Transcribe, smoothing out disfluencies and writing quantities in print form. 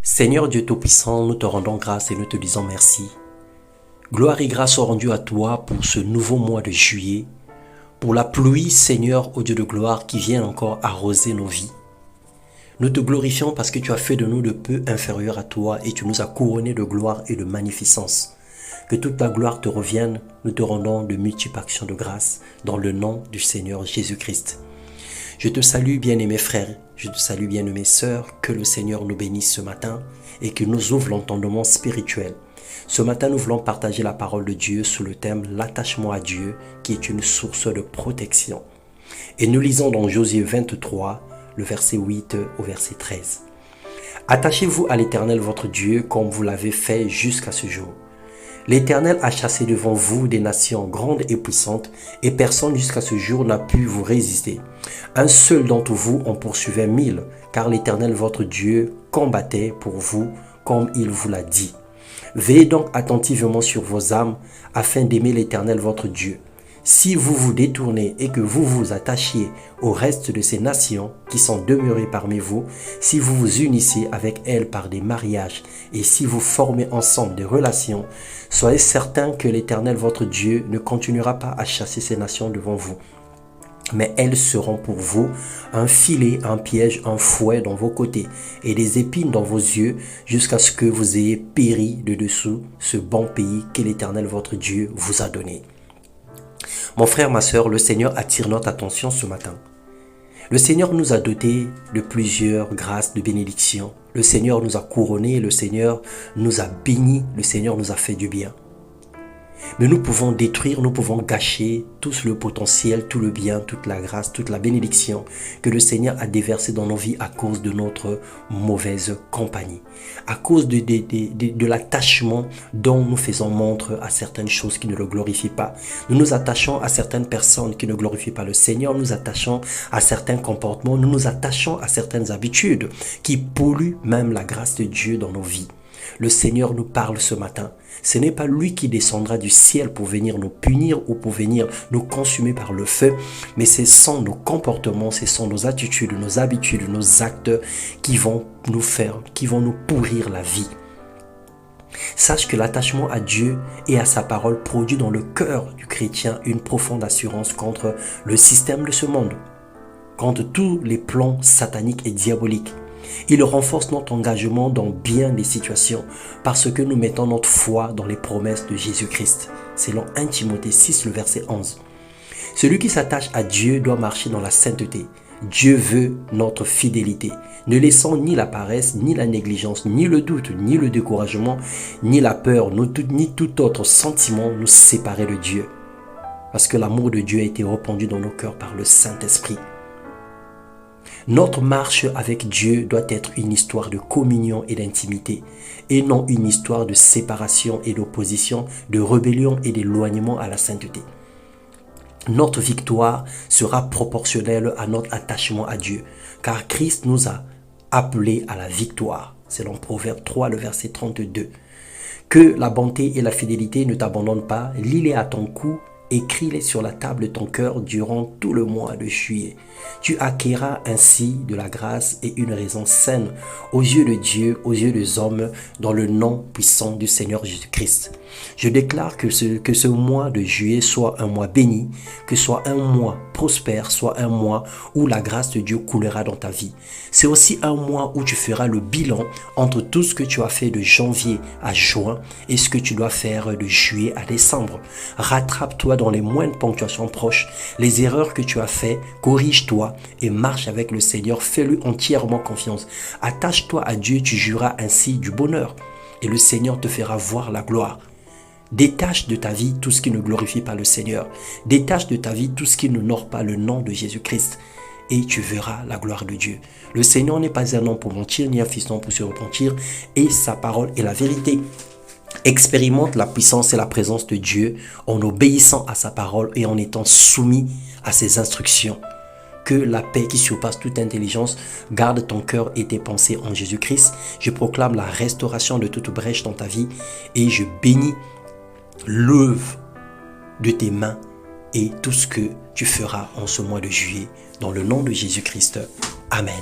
Seigneur Dieu Tout-Puissant, nous te rendons grâce et nous te disons merci. Gloire et grâce soient rendues à toi pour ce nouveau mois de juillet, pour la pluie, Seigneur, ô Dieu de gloire, qui vient encore arroser nos vies. Nous te glorifions parce que tu as fait de nous de peu inférieurs à toi et tu nous as couronnés de gloire et de magnificence. Que toute la gloire te revienne, nous te rendons de multiples actions de grâce dans le nom du Seigneur Jésus-Christ. Je te salue, bien-aimés frères, je te salue, bien-aimées sœurs, que le Seigneur nous bénisse ce matin et qu'il nous ouvre l'entendement spirituel. Ce matin, nous voulons partager la parole de Dieu sous le thème « L'attachement à Dieu » qui est une source de protection. Et nous lisons dans Josué 23, le verset 8 au verset 13. « Attachez-vous à l'Éternel votre Dieu comme vous l'avez fait jusqu'à ce jour. L'Éternel a chassé devant vous des nations grandes et puissantes, et personne jusqu'à ce jour n'a pu vous résister. Un seul d'entre vous en poursuivait 1000, car l'Éternel votre Dieu combattait pour vous comme il vous l'a dit. Veillez donc attentivement sur vos âmes, afin d'aimer l'Éternel votre Dieu. Si vous vous détournez et que vous vous attachiez au reste de ces nations qui sont demeurées parmi vous, si vous vous unissez avec elles par des mariages et si vous formez ensemble des relations, soyez certains que l'Éternel votre Dieu ne continuera pas à chasser ces nations devant vous. Mais elles seront pour vous un filet, un piège, un fouet dans vos côtés et des épines dans vos yeux jusqu'à ce que vous ayez péri de dessous ce bon pays que l'Éternel votre Dieu vous a donné. Mon frère, ma sœur, le Seigneur attire notre attention ce matin. Le Seigneur nous a dotés de plusieurs grâces de bénédiction. Le Seigneur nous a couronnés, le Seigneur nous a bénis, le Seigneur nous a fait du bien. Mais nous pouvons détruire, nous pouvons gâcher tout le potentiel, tout le bien, toute la grâce, toute la bénédiction que le Seigneur a déversé dans nos vies à cause de notre mauvaise compagnie, à cause de l'attachement dont nous faisons montre à certaines choses qui ne le glorifient pas. Nous nous attachons à certaines personnes qui ne glorifient pas le Seigneur, nous nous attachons à certains comportements, nous nous attachons à certaines habitudes qui polluent même la grâce de Dieu dans nos vies. Le Seigneur nous parle ce matin. Ce n'est pas lui qui descendra du ciel pour venir nous punir ou pour venir nous consumer par le feu, mais ce sont nos comportements, ce sont nos attitudes, nos habitudes, nos actes qui vont nous pourrir la vie. Sache que l'attachement à Dieu et à sa parole produit dans le cœur du chrétien une profonde assurance contre le système de ce monde, contre tous les plans sataniques et diaboliques. Il renforce notre engagement dans bien des situations parce que nous mettons notre foi dans les promesses de Jésus-Christ. Selon 1 Timothée 6, le verset 11. Celui qui s'attache à Dieu doit marcher dans la sainteté. Dieu veut notre fidélité. Ne laissons ni la paresse, ni la négligence, ni le doute, ni le découragement, ni la peur, ni tout autre sentiment nous séparer de Dieu. Parce que l'amour de Dieu a été répandu dans nos cœurs par le Saint-Esprit. Notre marche avec Dieu doit être une histoire de communion et d'intimité, et non une histoire de séparation et d'opposition, de rébellion et d'éloignement à la sainteté. Notre victoire sera proportionnelle à notre attachement à Dieu, car Christ nous a appelés à la victoire, selon Proverbe 3, le verset 32. Que la bonté et la fidélité ne t'abandonnent pas, lis-les à ton cou, écris-les sur la table de ton cœur durant tout le mois de juillet. Tu acquerras ainsi de la grâce et une raison saine aux yeux de Dieu, aux yeux des hommes, dans le nom puissant du Seigneur Jésus-Christ. Je déclare que ce mois de juillet soit un mois béni, que soit un mois prospère, soit un mois où la grâce de Dieu coulera dans ta vie. C'est aussi un mois où tu feras le bilan entre tout ce que tu as fait de janvier à juin et ce que tu dois faire de juillet à décembre. Rattrape-toi dans les moindres ponctuations proches, les erreurs que tu as fait, corrige-toi et marche avec le Seigneur, fais-lui entièrement confiance. Attache-toi à Dieu, tu jouiras ainsi du bonheur et le Seigneur te fera voir la gloire. Détache de ta vie tout ce qui ne glorifie pas le Seigneur. Détache de ta vie tout ce qui n'honore pas le nom de Jésus-Christ. Et tu verras la gloire de Dieu. Le Seigneur n'est pas un homme pour mentir, ni un fiston pour se repentir. Et sa parole est la vérité. Expérimente la puissance et la présence de Dieu en obéissant à sa parole et en étant soumis à ses instructions. Que la paix qui surpasse toute intelligence garde ton cœur et tes pensées en Jésus-Christ. Je proclame la restauration de toute brèche dans ta vie et je bénis l'œuvre de tes mains et tout ce que tu feras en ce mois de juillet. Dans le nom de Jésus-Christ. Amen.